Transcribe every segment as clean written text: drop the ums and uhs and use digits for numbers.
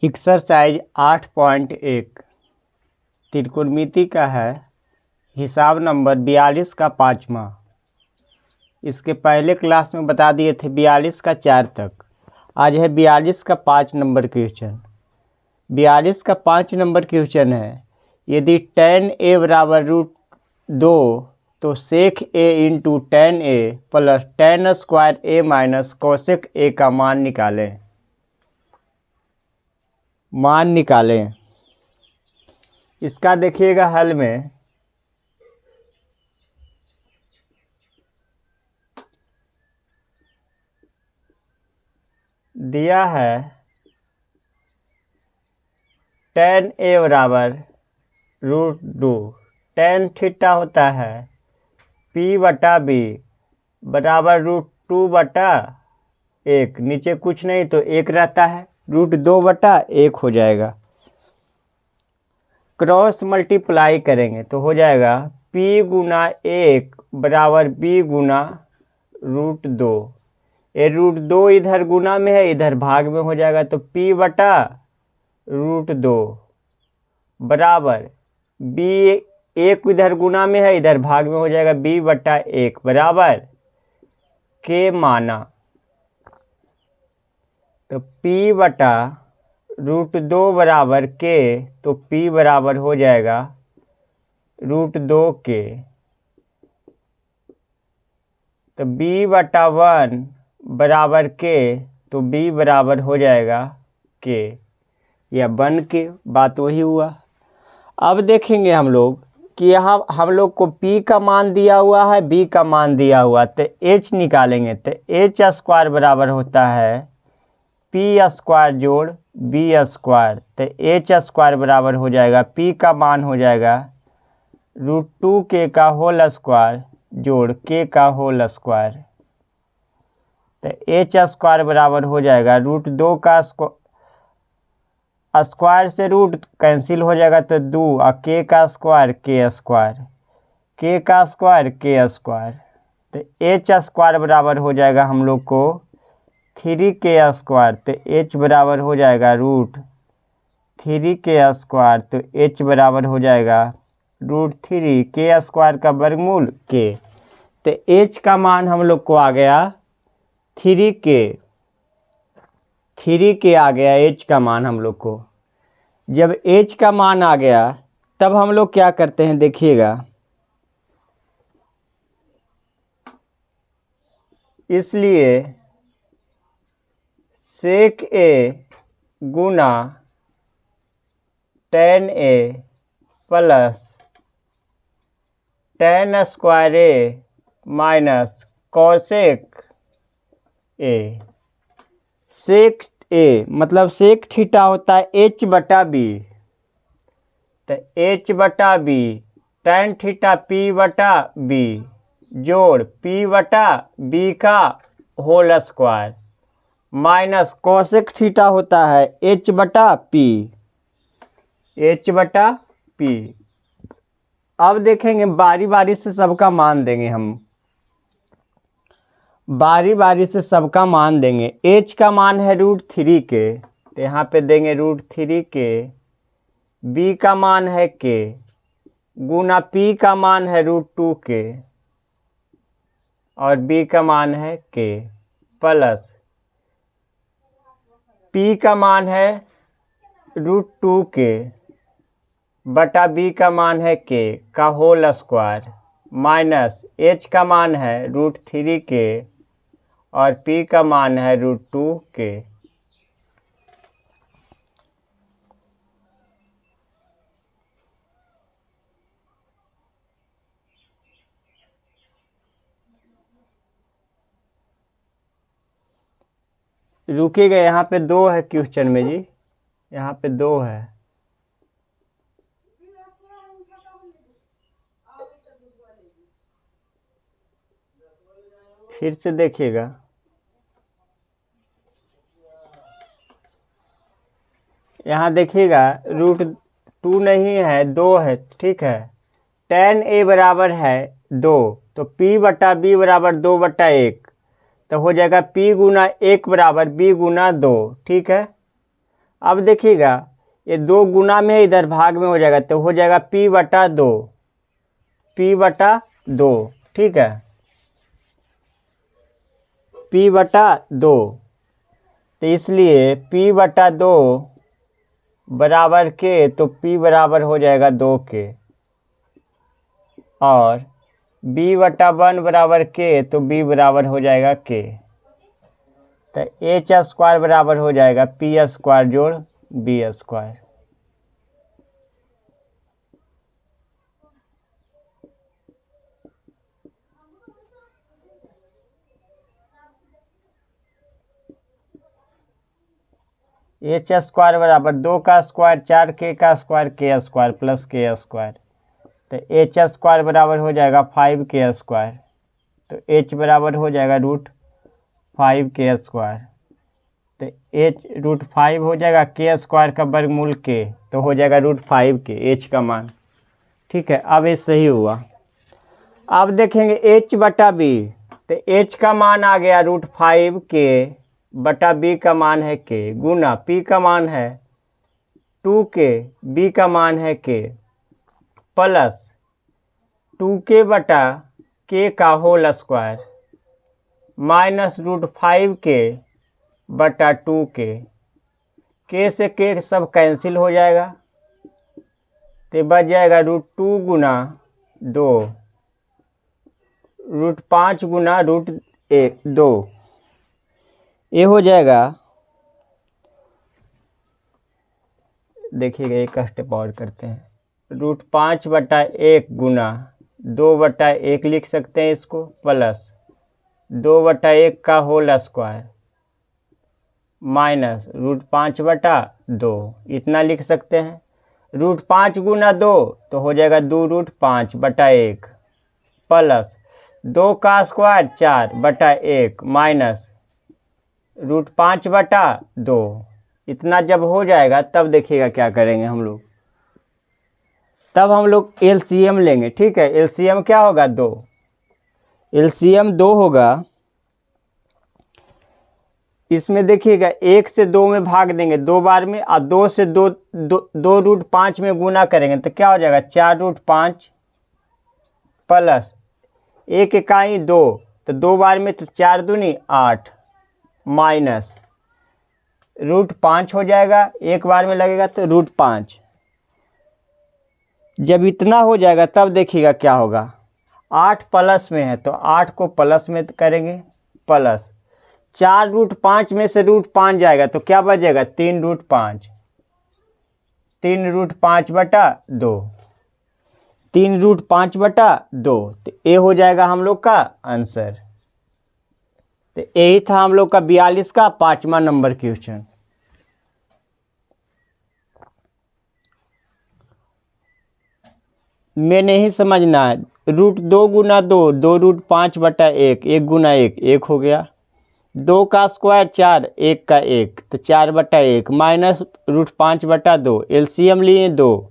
Exercise 8.1 त्रिकोणमिति का है। हिसाब नंबर 42 का 5वां। इसके पहले क्लास में बता दिए थे 42 का 4 तक। आज है 42 का 5 नंबर क्वेश्चन। 42 का 5 नंबर क्वेश्चन है, यदि tan a बराबर √2 तो sec a into tan a plus tan square a minus cosec a का मान निकालें। इसका देखिएगा हल में दिया है tan a बराबर √2, tan थीटा होता है p/b बराबर √2/1, नीचे कुछ नहीं तो 1 रहता है, √2/1 हो जाएगा। क्रॉस मल्टीप्लाई करेंगे तो हो जाएगा p गुना 1 बराबर b गुना √2। ये √2 इधर गुना में है, इधर भाग में हो जाएगा, तो p/√2 बराबर b, 1 इधर गुना में है, इधर भाग में हो जाएगा, b/1 बराबर k माना, तो p/√2 बराबर k, तो p बराबर हो जाएगा √2k, तो b/1 बराबर k, तो b बराबर हो जाएगा k, या बन के बात वही हुआ। अब देखेंगे हम लोग कि यहाँ हम लोग को p का मान दिया हुआ है, b का मान दिया हुआ, तो h निकालेंगे, तो h स्क्वायर बराबर होता है p स्क्वायर जोड़ b स्क्वायर, तो h स्क्वायर बराबर हो जाएगा, p का मान हो जाएगा √2k का होल स्क्वायर जोड़ k का होल स्क्वायर, तो h स्क्वायर बराबर हो जाएगा √2 का स्क्वायर से रूट कैंसिल हो जाएगा, तो 2 और k का स्क्वायर k स्क्वायर, k का स्क्वायर k स्क्वायर, तो h स्क्वायर बराबर हो जाएगा हम लोग को 3k स्क्वायर, तो h बराबर हो जाएगा √3k स्क्वायर, तो h बराबर हो जाएगा √3k स्क्वायर का वर्गमूल k, तो h का मान हम लोग को आ गया 3k आ गया h का मान हम लोग को। जब h का मान आ गया तब हम लोग क्या करते हैं देखिएगा, इसलिए sec a Guna tan a plus tan square a minus cosec a, sec a मतलब sec थीटा होता है h/b, तो h/b tan थीटा p/b जोड़ p/b का whole square minus cosec theta होता है h/p। अब देखेंगे बारी बारी से सबका मान देंगे, हम बारी बारी से सबका मान देंगे। h का मान है √3k, तो यहाँ पे देंगे √3k, b का मान है k गुना p का मान है √2k और b का मान है k प्लस p का मान है √2k बटा b का मान है k का होल स्क्वायर माइनस h का मान है √3k और p का मान है √2k। रुकिएगा, यहाँ पे 2 है क्वेश्चन में जी, यहाँ पे 2 है। फिर से देखिएगा, यहाँ देखिएगा √2 नहीं है, 2 है, ठीक है। tan a बराबर है 2, तो p/b बराबर 2/1, तो हो जाएगा p गुना 1 बराबर b गुना 2, ठीक है। अब देखिएगा ये 2 गुना में इधर भाग में हो जाएगा तो हो जाएगा p/2, p/2, ठीक है, p/2। तो इसलिए p/2 बराबर के, तो p बराबर हो जाएगा 2 के, और b/1 बराबर के, तो b बराबर हो जाएगा k। तो h² बराबर हो जाएगा p² जोड़ b²। h² बराबर 2 का स्क्वायर 4k का स्क्वायर k² प्लस k²। तो h² बराबर हो जाएगा 5k²। तो h बराबर हो जाएगा √5k²। तो h √5 हो जाएगा k² का वर्गमूल k, तो हो जाएगा √5k h का मान, ठीक है। अब ये सही हुआ। अब देखेंगे h/b, तो h का मान आ गया √5k बटा b का मान है k, गुना p का मान है 2k, b का मान है k, प्लस 2k बटा k का होल स्क्वायर माइनस √5k बटा 2k, k से k सब कैंसिल हो जाएगा, तो बच जाएगा √2 गुना 2, √5 गुना √2, ये हो जाएगा। देखिएगा एक स्टेप और करते हैं, √5/1 गुना 2/1 लिख सकते हैं इसको, प्लस 2/1 का होल स्क्वायर माइनस √5/2, इतना लिख सकते हैं। √5 गुना 2 तो हो जाएगा 2√5/1 प्लस 2 का स्क्वायर 4/1 माइनस √5/2। इतना जब हो जाएगा तब देखिएगा क्या करेंगे हम लोग, तब हम लोग LCM लेंगे, ठीक है। LCM क्या होगा 2, LCM 2 होगा। इसमें देखिएगा 1 से 2 में भाग देंगे 2 बार में, और 2 से 2 में गुना करेंगे तो क्या हो जाएगा 4√5 प्लस 1 इकाई 2, तो 2 बार में तो 4 दूनी 8 माइनस √5 हो जाएगा, एक बार में लगेगा तो √5। जब इतना हो जाएगा तब देखिएगा क्या होगा, 8 प्लस में है तो 8 को प्लस में करेंगे, प्लस 4√5 में से √5 जाएगा तो क्या बचेगा 3√5, 3√5/2, 3√5/2, तो ये हो जाएगा हम लोग का आंसर। तो यही था हम लोग का 42 का 5वां नंबर क्वेश्चन। में नहीं समझना है, √2 गुना 2, 2√5/1, 1 गुना 1, 1 हो गया, 2 का स्क्वायर 4, 1 का 1, तो 4/1 माइनस √5/2, LCM लिए 2,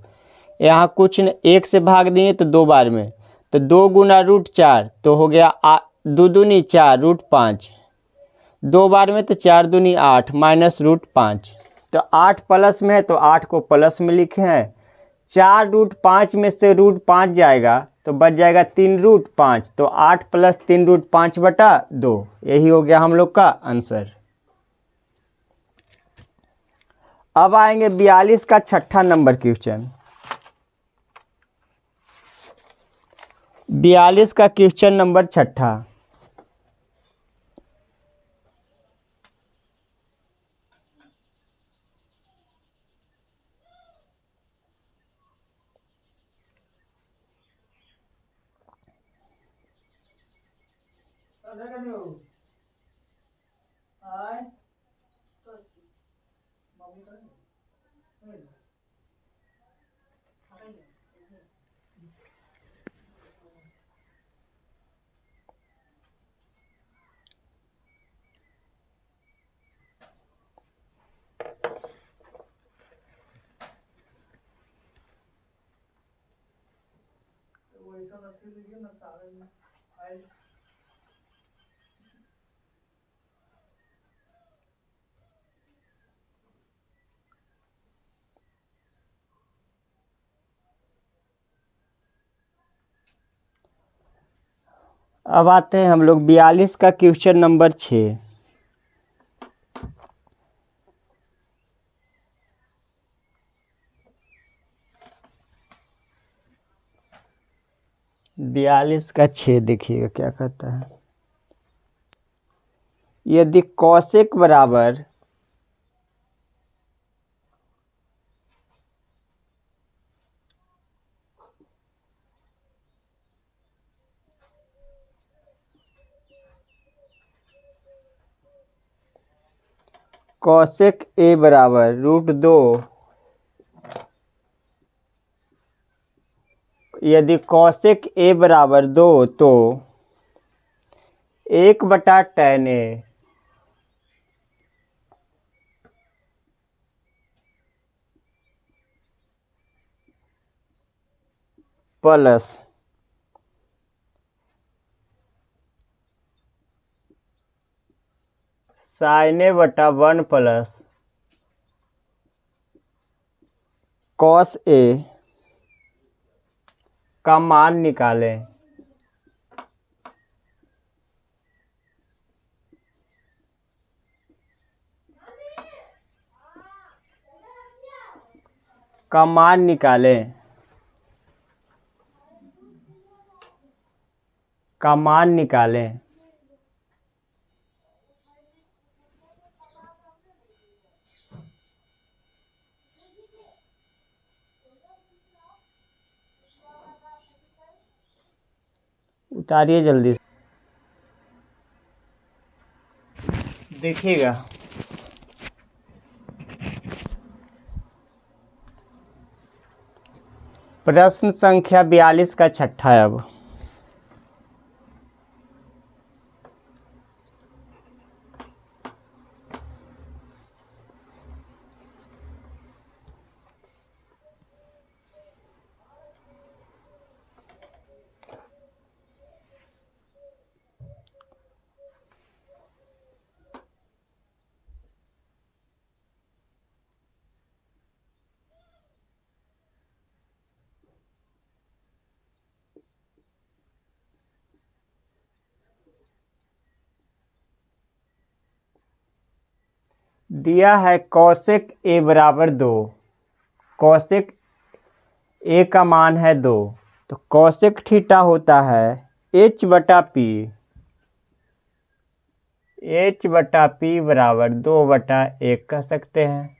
यहाँ कुछ न 1 से भाग दिए तो 2 बार में, तो 2 गुना √4 तो हो गया 2 दूनी 4 √5, 2 बार में तो 4 दूनी 8 माइनस √5, तो 8 प्लस में है तो 8 को प्लस में लिखे हैं, 4√5 में से √5 जाएगा तो बच जाएगा 3√5, तो 8 प्लस 3√5/2, यही हो गया हम लोग का आंसर। अब आएंगे 42 का 6ठा नंबर क्वेश्चन। 42 का क्वेश्चन नंबर 6ठा। अब आते हैं हम लोग 42 का क्वेश्चन नंबर 6। बयालीस का 6 देखिएगा क्या कहता है। यदि कौशिक बराबर कौशिक ए बराबर √2, यदि कौशिक ए बराबर 2 तो 1/tan A plus sin A/1 plus cos A का मान निकालें। का मान निकालें। का मान निकालें। उतारिए जल्दी से। देखिएगा प्रश्न संख्या 42 का छठा है। अब दिया है कौशिक ए बराबर 2, कौशिक ए का मान है 2, तो कौशिक थीटा होता है h/p, h/p बराबर 2/1 कह सकते हैं।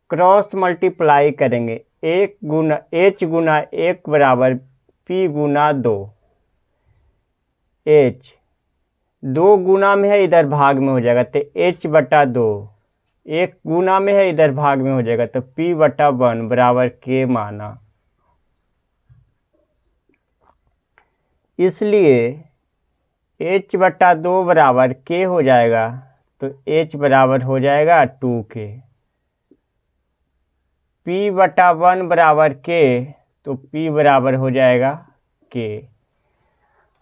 क्रॉस मल्टीप्लाई करेंगे, 1 गुना h गुना 1 बराबर p गुना 2, h 2 गुना में है इधर भाग में हो जाएगा तो h/2, 1 गुना में है इधर भाग में हो जाएगा तो p/1 बराबर k माना। इसलिए h/2 बराबर k हो जाएगा तो h बराबर हो जाएगा 2k। p/1 बराबर k तो p बराबर हो जाएगा k।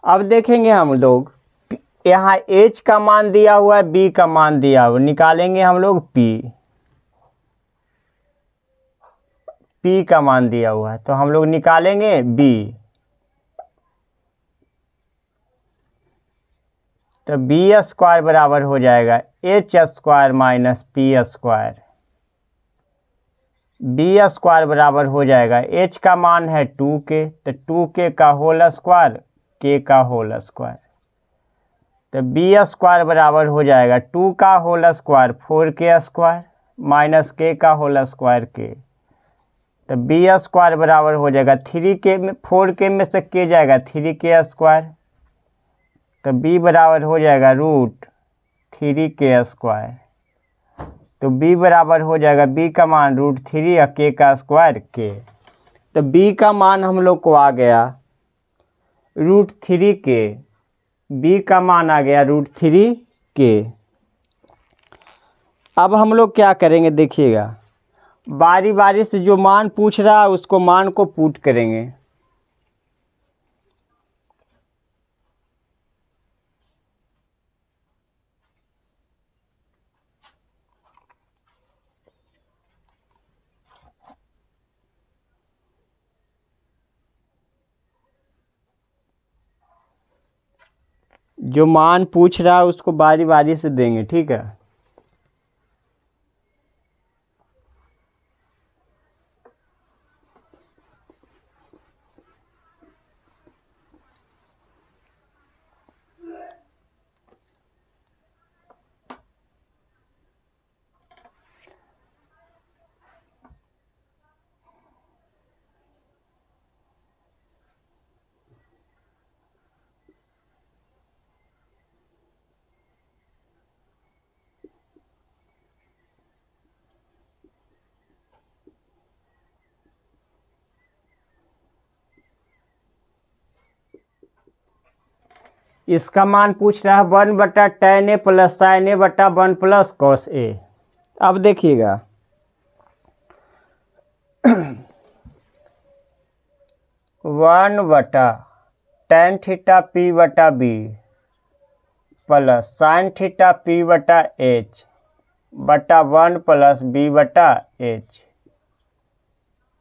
अब देखेंगे हम लोग यहाँ h का मान दिया हुआ है, b का मान दिया हुआ, निकालेंगे हम लोग p का मान दिया हुआ है तो हम लोग निकालेंगे b। तो b² बराबर हो जाएगा h² माइनस p²। b² बराबर हो जाएगा h का मान है 2k तो 2k का होल स्क्वायर k का होल स्क्वायर। तो b² बराबर हो जाएगा 2 का whole square 4k² minus k का होल स्क्वायर k। तो b² बराबर हो जाएगा 3k में 4k में से k जाएगा 3k²। तो b बराबर हो जाएगा √3k²। तो b बराबर हो जाएगा b का मान √3 और k² k। तो b का मान हम लोग को आ गया √3k, b का मान आ गया √3k। अब हम लोग क्या करेंगे देखिएगा, बारी बारी से जो मान पूछ रहा है उसको मान को पुट करेंगे। जो मान पूछ रहा है उसको बारी बारी से देंगे, ठीक है। इसका मान पूछ रहा है 1/tan a plus sin a बटा 1 प्लस cos a। अब देखिएगा 1/tan थीटा p बटा b plus sin theta p बटा h बटा 1 प्लस b बटा h,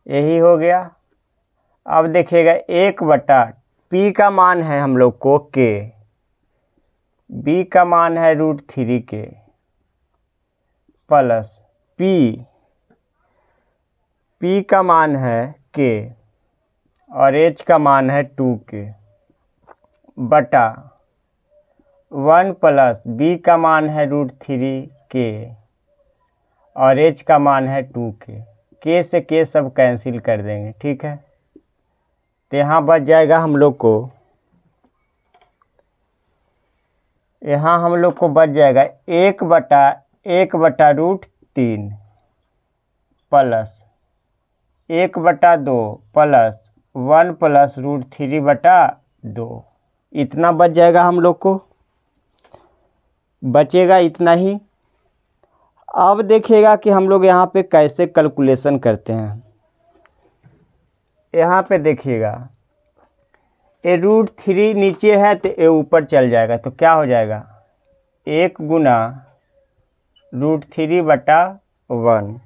यही हो गया। अब देखिएगा 1/p का मान है हम लोग को k, b का मान है √3 के प्लस p का मान है k और h का मान है 2 के बटा 1 प्लस b का मान है √3 के और h का मान है 2 के से k सब कैंसिल कर देंगे, ठीक है। तो यहाँ बच जाएगा हम लोग को, यहाँ हम लोग को बच जाएगा 1/1/√3 प्लस 1/2 प्लस 1 प्लस √3/2, इतना बच जाएगा हम लोग को, बचेगा इतना ही। अब देखिएगा कि हम लोग यहाँ पे कैसे कैलकुलेशन करते हैं। यहाँ पे देखिएगा ए √3 नीचे है तो ए ऊपर चल जाएगा, तो क्या हो जाएगा 1 गुना √3/1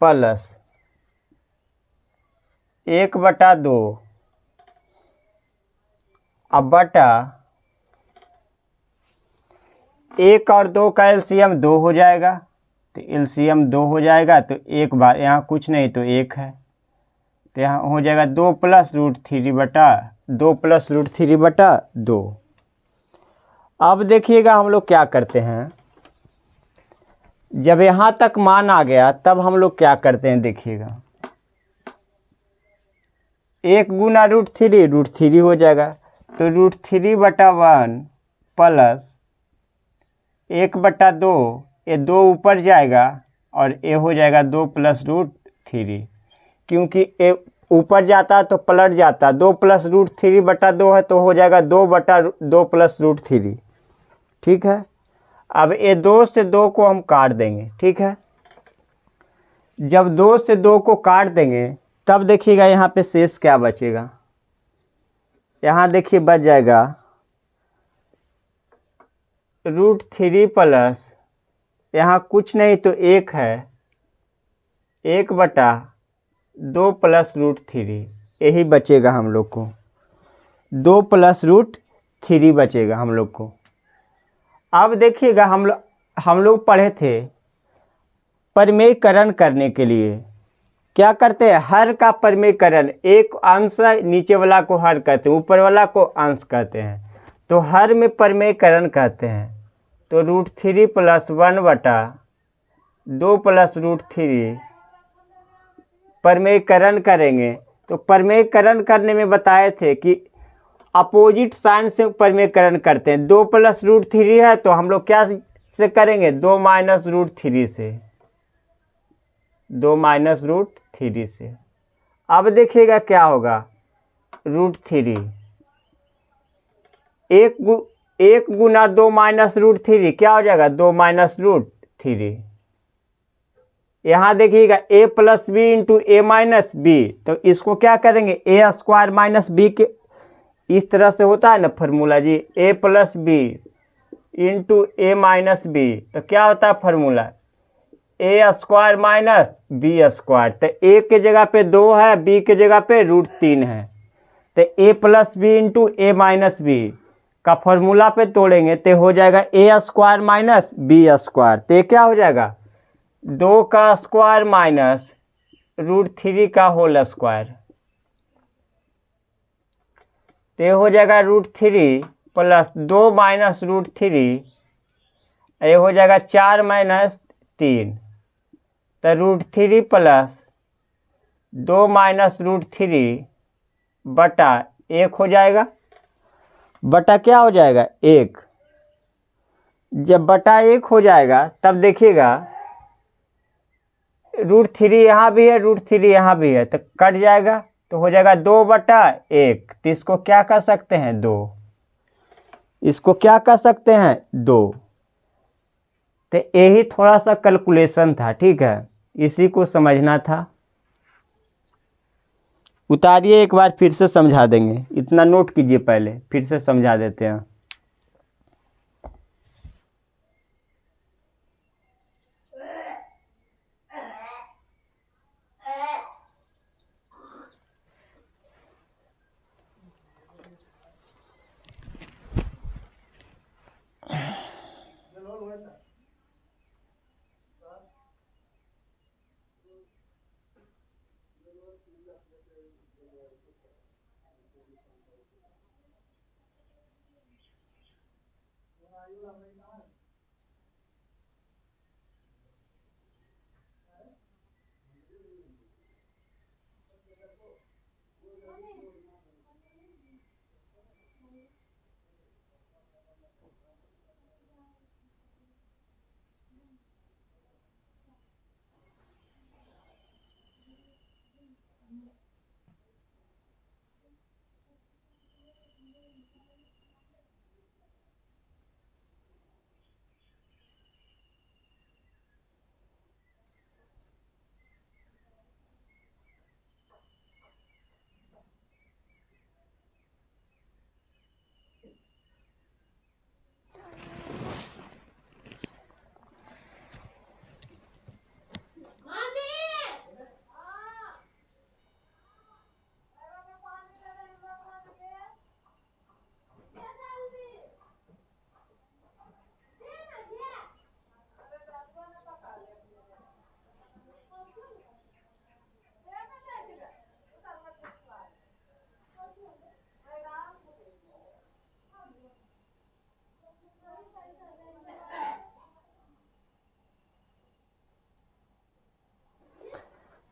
प्लस 1/2 अब बटा 1 और 2 का एलसीएम 2 हो जाएगा, तो एलसीएम 2 हो जाएगा तो एक बार यहाँ कुछ नहीं तो 1 है, तो यहाँ हो जाएगा 2 प्लस √3/2। अब देखिएगा हम लोग क्या करते हैं, जब यहाँ तक मान आ गया तब हम लोग क्या करते हैं, देखिएगा 1 गुना √3 हो जाएगा, तो √3/1 प्लस 1/2, ये 2 ऊपर जाएगा और ये हो जाएगा 2 प्लस √3, क्योंकि ये ऊपर जाता है तो पलट जाता, 2 प्लस √3/2 है तो हो जाएगा 2/2 प्लस √3, ठीक है। अब ये 2 से 2 को हम काट देंगे, ठीक है। जब 2 से 2 को काट देंगे तब देखिएगा यहाँ पे शेष क्या बचेगा, यहाँ देखिए बच जाएगा √3 प्लस यहाँ कुछ नहीं तो 1 है, 1/2 प्लस √3, यही बचेगा हम लोग को, 2 प्लस √3 बचेगा हम लोग को। अब देखिएगा हम लोग पढ़े थे परिमेयकरण करने के लिए क्या करते हैं, हर का परिमेयकरण, एक अंश नीचे वाला को हर कहते हैं, ऊपर वाला को अंश कहते हैं, तो हर में परिमेयकरण कहते हैं। तो √3 प्लस 1/2 प्लस √3 परिमेयकरण करेंगे, तो परिमेयकरण करने में बताए थे कि अपोजिट साइन से परिमेयकरण करते हैं। 2 प्लस √3 है तो हम लोग क्या से करेंगे, 2 माइनस √3 से, 2 माइनस √3 से। अब देखिएगा क्या होगा, √3 1 गुना 2 माइनस √3 क्या हो जाएगा, 2 माइनस √3। यहाँ देखिएगा a plus B into A minus B, तो इसको क्या करेंगे a² माइनस बी के, इस तरह से होता है ना फार्मूला जी, a plus B into A minus B, तो क्या होता है फार्मूला a² माइनस b², तो a के जगह पे 2 है, b के जगह पे √3 है, तो a plus B into A minus B, का फॉर्मूला पे तोड़ेंगे तो हो जाएगा A square minus B square. तो ये क्या हो जाएगा 2 का स्क्वायर माइनस √3 का होल स्क्वायर। तो ये हो जाएगा √3 प्लस 2 माइनस √3, ये हो जाएगा 4 माइनस 3। तो √3 प्लस 2 माइनस √3 बटा 1 हो जाएगा। बटा क्या हो जाएगा 1। जब बटा 1 हो जाएगा तब देखिएगा √3 यहाँ भी है, √3 यहाँ भी है, तो कट जाएगा, तो हो जाएगा 2/1। तो इसको क्या कर सकते हैं 2, इसको क्या कर सकते हैं 2। तो यही थोड़ा सा कैलकुलेशन था, ठीक है, इसी को समझना था। उतारिए एक बार फिर से समझा देंगे, इतना नोट कीजिए, पहले फिर से समझा देते हैं।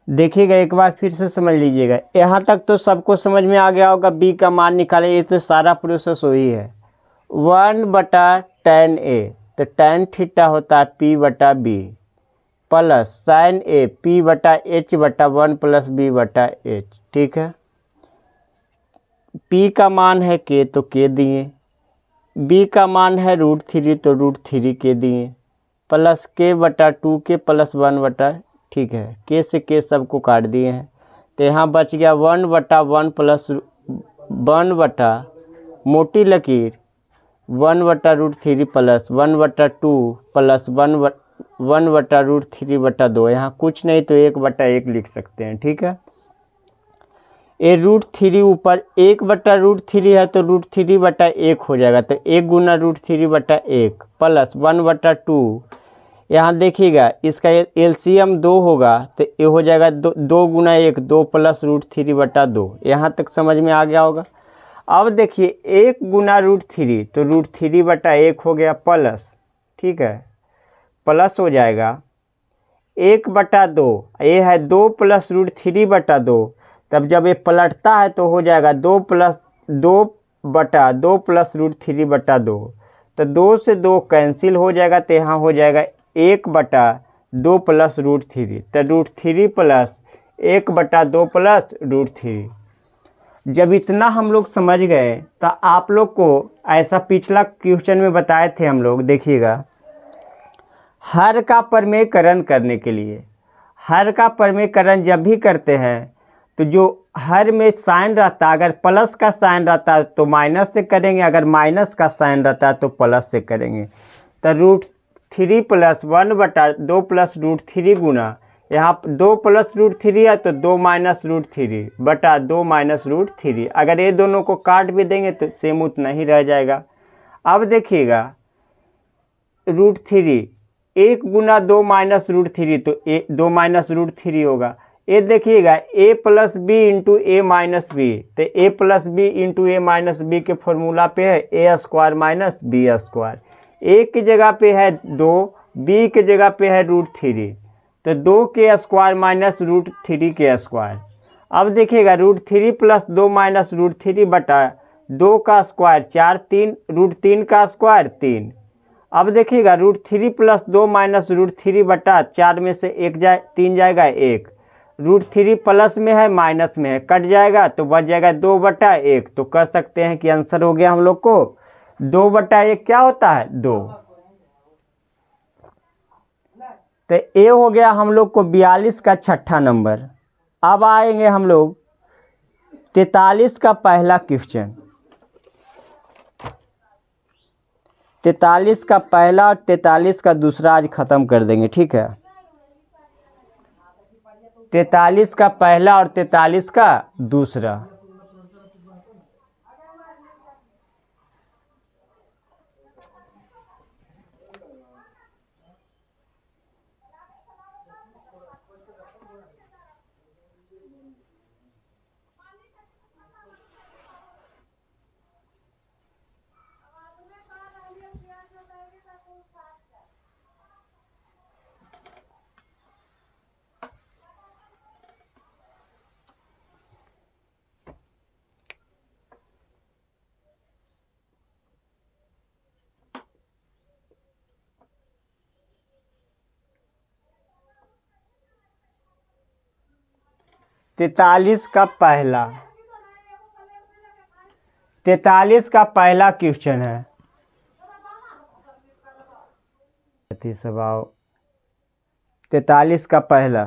देखिएगा एक बार फिर से समझ लीजिएगा, यहाँ तक तो सबको समझ में आ गया होगा। बी का मान निकाले, ये तो सारा प्रोसेस वही है। 1/tan A, तो tan थीटा होता है P/B plus sin A P/H/1 plus B/H, ठीक है। P का मान है K, तो K दिए। B का मान है √3, तो √3 K दिए, प्लस K/2 प्लस 1/, ठीक है, K से K सबको काट दिए हैं। तो यहाँ बच गया 1/1 प्लस 1 मोटी लकीर 1/√3 प्लस 1/2 प्लस 1/√3/2। यहाँ कुछ नहीं तो 1/1 लिख सकते हैं, ठीक है। ये √3 ऊपर 1/√3 है, तो √3/1 हो जाएगा। तो 1 गुना √3/1 प्लस 1/2। यहाँ देखिएगा इसका एलसीएम 2 होगा, तो ये हो जाएगा 2 गुना 1, 2 प्लस √3/2। यहाँ तक समझ में आ गया होगा। अब देखिए 1 गुना √3, तो √3/1 हो गया प्लस, ठीक है, प्लस हो जाएगा 1/2। ये है 2 प्लस √3/2। तब जब ये पलटता है तो हो जाएगा 2 प्लस 2/2 प्लस √3/2। तो 2 से 2 कैंसिल हो जाएगा, तो यहाँ हो जाएगा 1/2 प्लस √3। तो √3 प्लस 1/2 प्लस √3। जब इतना हम लोग समझ गए तो आप लोग को ऐसा पिछला क्वेश्चन में बताए थे हम लोग, देखिएगा, हर का प्रमेयकरण करने के लिए, हर का प्रमेयकरण जब भी करते हैं तो जो हर में साइन रहता है, अगर प्लस का साइन रहता है तो माइनस से करेंगे, अगर माइनस का साइन रहता है तो प्लस से करेंगे। तो √3 प्लस 1/2 प्लस √3 गुना, यहाँ 2 प्लस √3 है तो 2 माइनस √3/2 माइनस √3। अगर ये दोनों को काट भी देंगे तो सेम उतना ही रह जाएगा। अब देखिएगा √3, 1 गुना 2 माइनस √3, तो 2 माइनस √3 होगा। ये देखिएगा a plus B into A minus B, तो a plus B into A minus B के फॉर्मूला पे है A square minus B square. A की जगह पे है 2, बी की जगह पे है √3, तो 2 के स्क्वायर माइनस √3 के स्क्वायर। अब देखिएगा √3 प्लस 2 माइनस √3 बटा 2 का स्क्वायर 4, 3 √3 का स्क्वायर 3। अब देखिएगा √3 प्लस 2 माइनस √3 बटा 4 में से 3 जाएगा 1, √3 प्लस में है माइनस में है, कट जाएगा तो बच जाएगा 2/1। तो कह सकते हैं कि आंसर हो गया हम लोग को 2/1 क्या होता है 2। तो ए हो गया हम लोग को 42 का छठा नंबर। अब आएंगे हम लोग 43 का पहला क्वेश्चन। 43 का पहला और 43 का दूसरा आज खत्म कर देंगे, ठीक है। 43 का पहला और 43 का दूसरा। तैतालीस का क्वेश्चन है। स्वभाव 43 का पहला,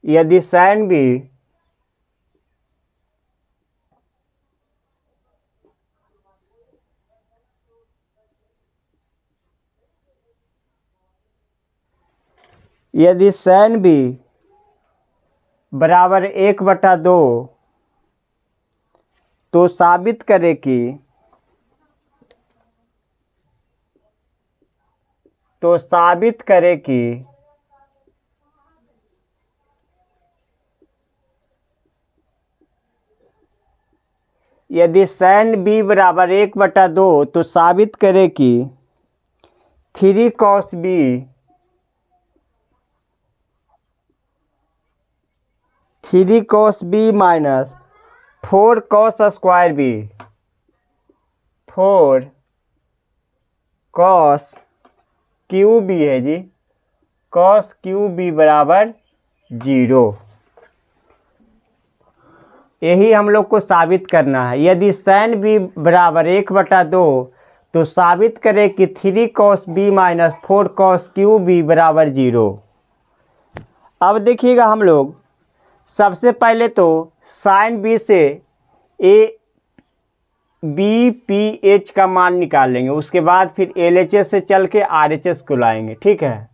यदि sin b बराबर 1/2, तो साबित करे कि यदि sin b बराबर 1/2, तो साबित करे कि 3 cos b minus 4 cos square b, 4 cos cube b है जी, cos क्यूब b बराबर 0। यही हम लोग को साबित करना है। यदि sin b बराबर 1/2, तो साबित करें कि 3 cos b minus 4 cos cube b बराबर 0। अब देखिएगा हम लोग सबसे पहले तो sin b से BPH का मान निकालेंगे, उसके बाद फिर LHS से चल के RHS को लाएंगे, ठीक है।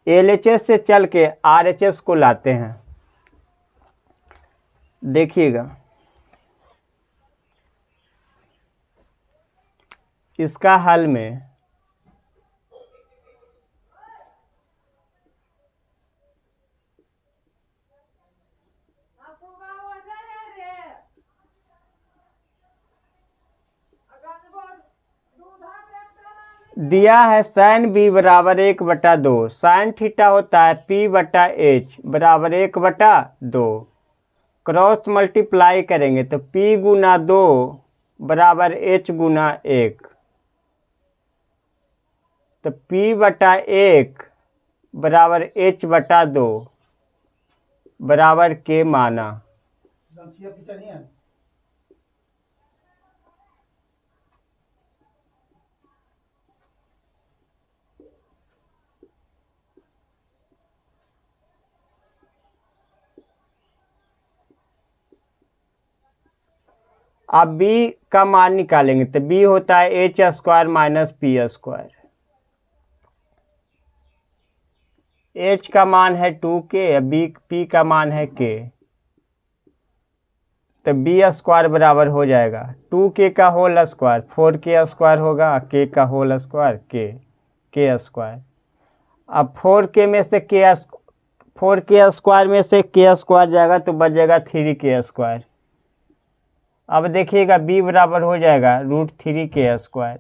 LHS से चल के RHS को लाते हैं। देखिएगा इसका हल में दिया है sin b बराबर 1/2, sin थीटा होता है p/h बराबर 1/2, क्रॉस मल्टीप्लाई करेंगे तो p गुना 2 बराबर h गुना 1, तो p/1 बराबर h/2 बराबर के माना। अब b का मान निकालेंगे तो b होता है h square minus p square. h का मान है 2k, p का मान है k, तो बी स्क्वायर बराबर हो जाएगा 2k का होल स्क्वायर, 4k स्क्वायर होगा, k का होल स्क्वायर k स्क्वायर। अब 4k में से k स्क्वायर में से k स्क्वायर जाएगा तो बच जाएगा 3k स्क्वायर। अब देखिएगा b बराबर हो जाएगा √3k स्क्वायर,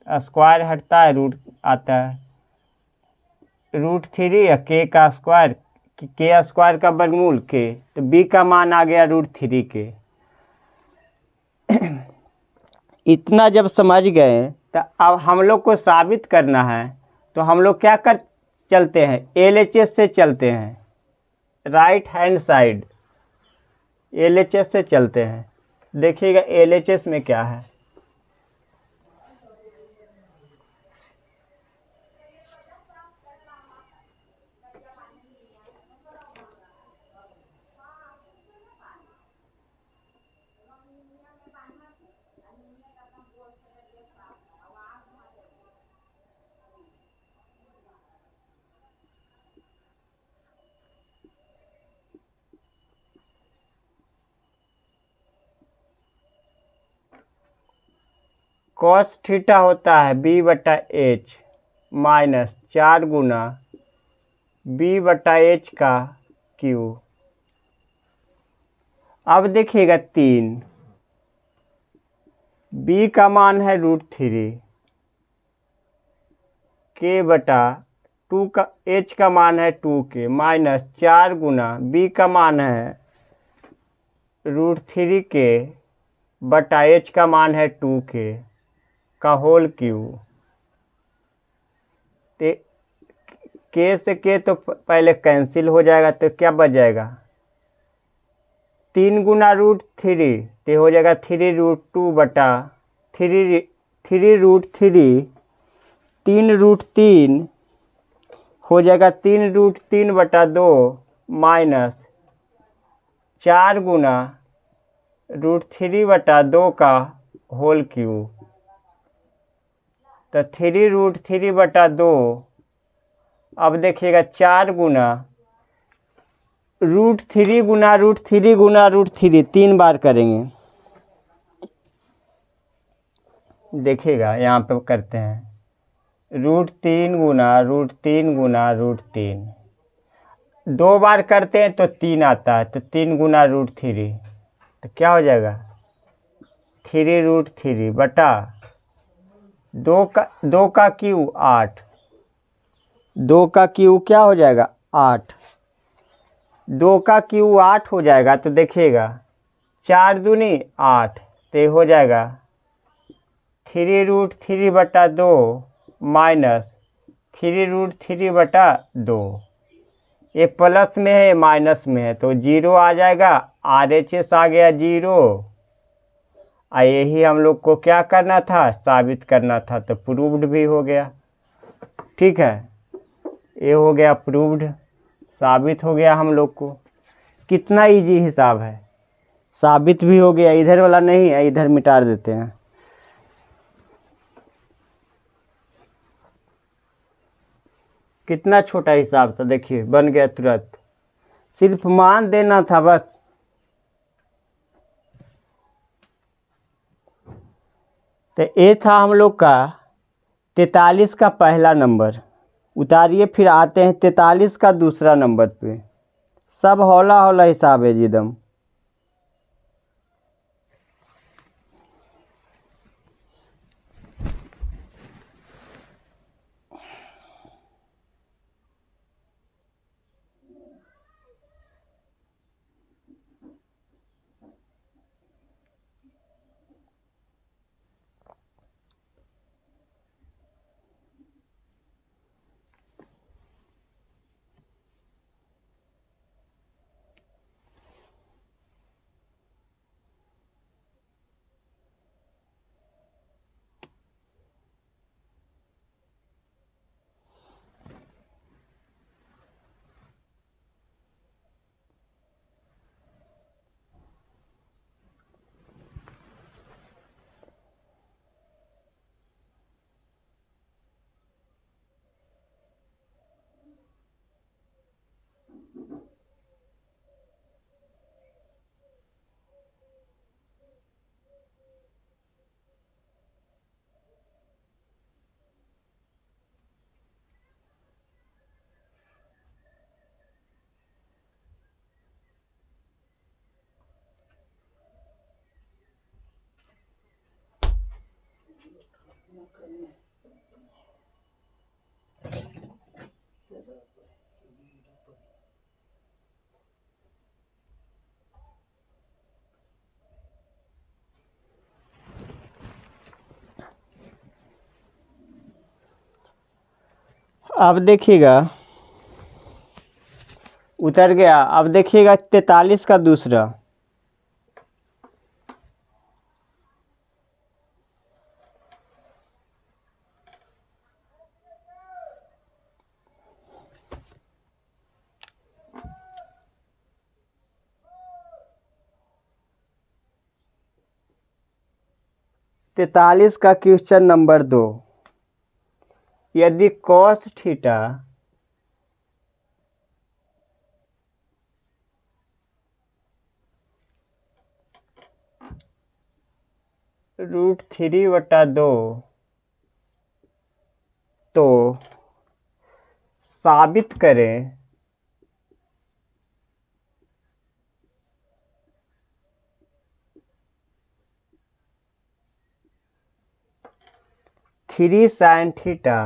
स्क्वायर हटता है रूट आता है, √3 या k का स्क्वायर, k स्क्वायर का वर्गमूल k, तो b का मान आ गया √3k। इतना जब समझ गए तो अब हम लोग को साबित करना है, तो हम लोग क्या कर चलते हैं, LHS से चलते हैं, राइट हैंड साइड LHS से चलते हैं। देखिएगा LHS में क्या है, कॉस थीटा होता है b/h माइनस 4 गुना b/h का क्यू। अब देखिएगा 3, b का मान है √3, k/2 का h का मान है 2k माइनस 4 गुना b का मान है √3k/h का मान है 2k का होल क्यू। तो k से k तो पहले कैंसिल हो जाएगा, तो क्या बच जाएगा, 3 गुना √3 तो हो जाएगा 3√2 बटा 3√3 हो जाएगा 3√3/2 माइनस 4 गुना √3/2 का होल क्यू। तो 3√3/2, अब देखिएगा 4 गुना √3 गुना √3 गुना √3 3 बार करेंगे। देखिएगा यहाँ पे करते हैं √3 गुना √3 गुना √3, 2 बार करते हैं तो 3 आता है, तो 3 गुना √3 तो क्या हो जाएगा 3√3 बटा 2 का क्यू 8, 2 का क्यू क्या हो जाएगा 8, 2 का क्यू 8 हो जाएगा। तो देखिएगा 4 दूनी 8 तो हो जाएगा 3√3/2 माइनस 3√3/2, ये प्लस में है माइनस में है तो 0 आ जाएगा, RHS आ गया 0। यही हम लोग को क्या करना था, साबित करना था, तो प्रूव्ड भी हो गया। ठीक है, ये हो गया प्रूव्ड, साबित हो गया हम लोग को। कितना इजी हिसाब है, साबित भी हो गया, इधर वाला नहीं है, इधर मिटा देते हैं। कितना छोटा हिसाब था, देखिए बन गया तुरंत, सिर्फ मान देना था बस। तो ये था हम लोग का 43 का पहला नंबर। उतारिए, फिर आते हैं 43 का दूसरा नंबर पे। सब हौला हौला हिसाब है जी एकदम। अब देखिएगा उतर गया। अब देखिएगा 43 का दूसरा, तैतालीस का क्वेश्चन नंबर 2, यदि कॉस थीटा √3/2 तो साबित करें three sine theta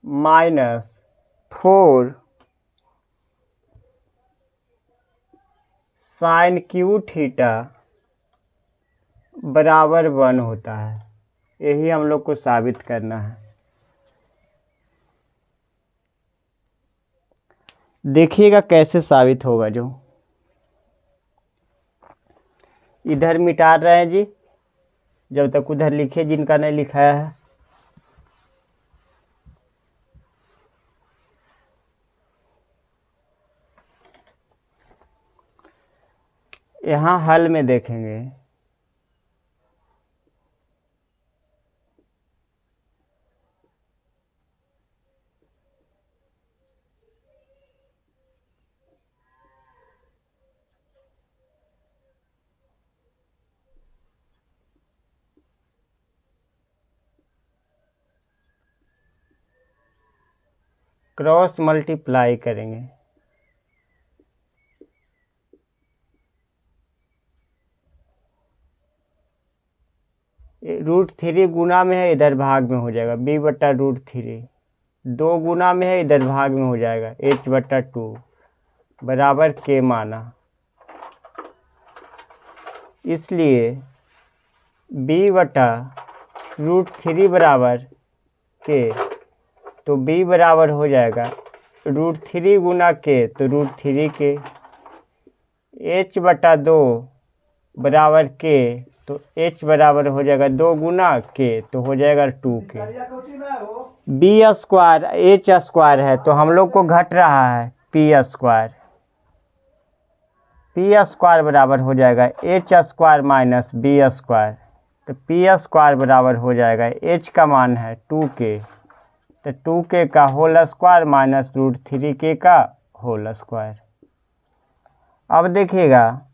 -4 sine cube theta बराबर 1 होता है। यही हम लोग को साबित करना है। देखिएगा कैसे साबित होगा। जो इधर मिटा रहे हैं जी, जब तक उधर लिखे जिनका नहीं लिखाया है। यहाँ हल में देखेंगे क्रॉस मल्टीप्लाई करेंगे। √3 गुना में है, इधर भाग में हो जाएगा b/√3। 2 गुना में है, इधर भाग में हो जाएगा h/2 बराबर k माना। इसलिए b/√3 बराबर k, तो b बराबर हो जाएगा √3 गुना k, तो √3k। h/2 बराबर k, तो h बराबर हो जाएगा 2 गुना k, तो हो जाएगा 2k। b² h² है, तो हम लोग को घट रहा है p² बराबर हो जाएगा h² - b²। तो p² बराबर हो जाएगा, h का मान है 2k, तो 2k का होल स्क्वायर माइनस √3k का होल स्क्वायर। अब देखिएगा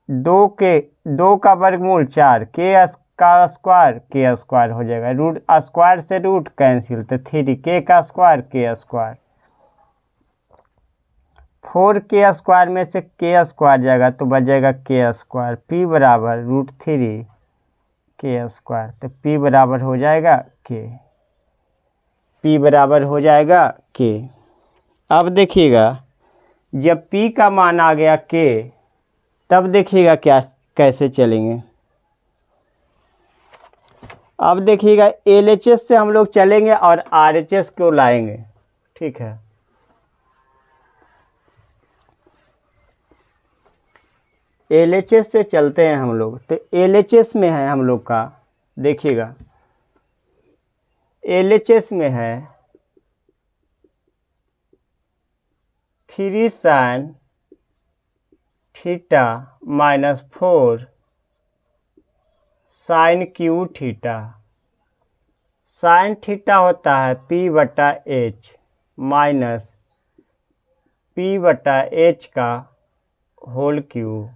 2 का वर्गमूल 4, k का स्क्वायर हो जाएगा। रूट स्क्वायर से रूट कैंसिल, तो 3k का स्क्वायर k²। 4k स्क्वायर में से k² जाएगा, तो बच जाएगा k²। p बराबर √3k², तो p बराबर हो जाएगा k। p बराबर हो जाएगा k। अब देखिएगा जब p का मान आ गया k, तब देखिएगा कैसे चलेंगे। अब देखिएगा LHS से हम लोग चलेंगे और RHS को लाएंगे। ठीक है, LHS से चलते हैं हम लोग। तो LHS में है हम लोग का, देखिएगा LHS में है 3 sine theta -4 sine cube theta. Sine theta होता है p/h माइनस p/h का whole cube.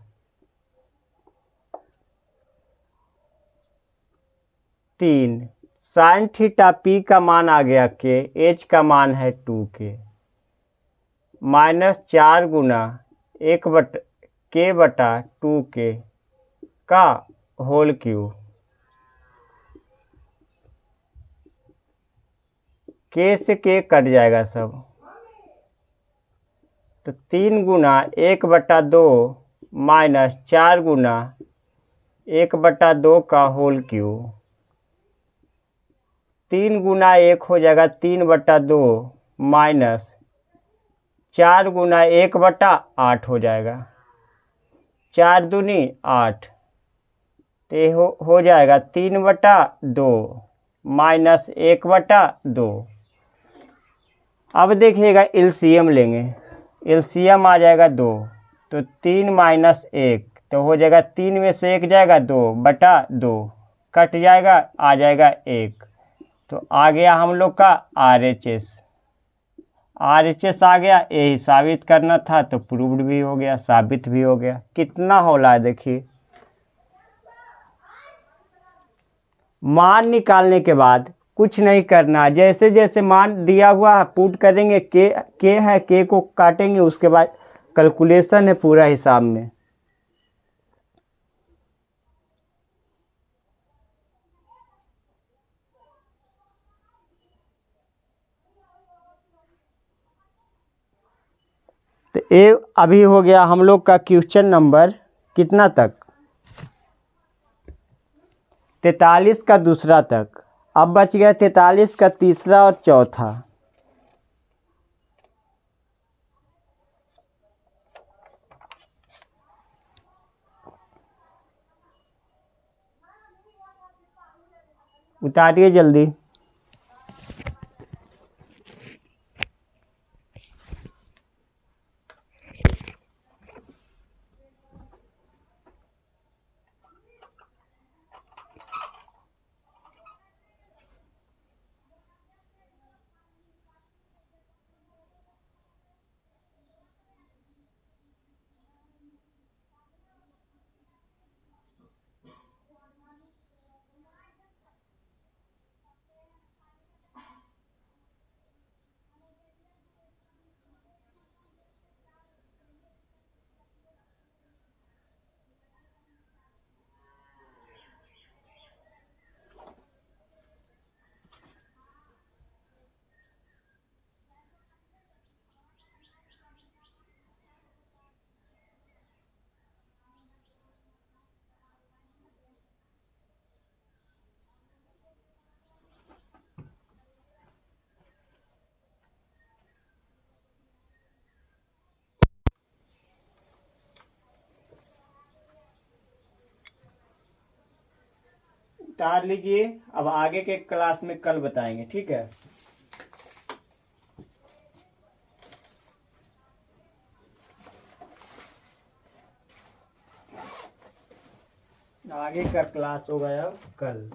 3 sine theta p का मान आ गया k, h का मान है 2k, -4 गुना k/2k का होल क्यूब, के से के कट जाएगा सब, तो 3 गुना 1/2 माइनस 4 गुना 1/2 का होल क्यूब, 3 गुना 1 हो जाएगा 3/2 माइनस 4 गुना 1/8 हो जाएगा, 4 दूनी 8, तो ये हो जाएगा 3/2 माइनस 1/2। अब देखिएगा एलसीएम लेंगे, एलसीएम आ जाएगा 2, तो 3 माइनस 1, तो हो जाएगा 3 में से 1 जाएगा 2/2, कट जाएगा, आ जाएगा 1, तो आ गया हम लोग का RHS। RHS आ गया, यही साबित करना था, तो प्रूव्ड भी हो गया, साबित भी हो गया। कितना होला है देखिए, मान निकालने के बाद कुछ नहीं करना, जैसे जैसे मान दिया हुआ है पुट करेंगे, के है, के को काटेंगे, उसके बाद कैलकुलेशन है पूरा हिसाब में। तो ये अभी हो गया हम लोग का क्वेश्चन नंबर कितना तक, 43 का दूसरा तक। अब बच गया 43 का तीसरा और चौथा। उतारिए जल्दी। उतार लीजिए, अब आगे के क्लास में कल बताएंगे, ठीक है। आगे का क्लास होगा अब कल।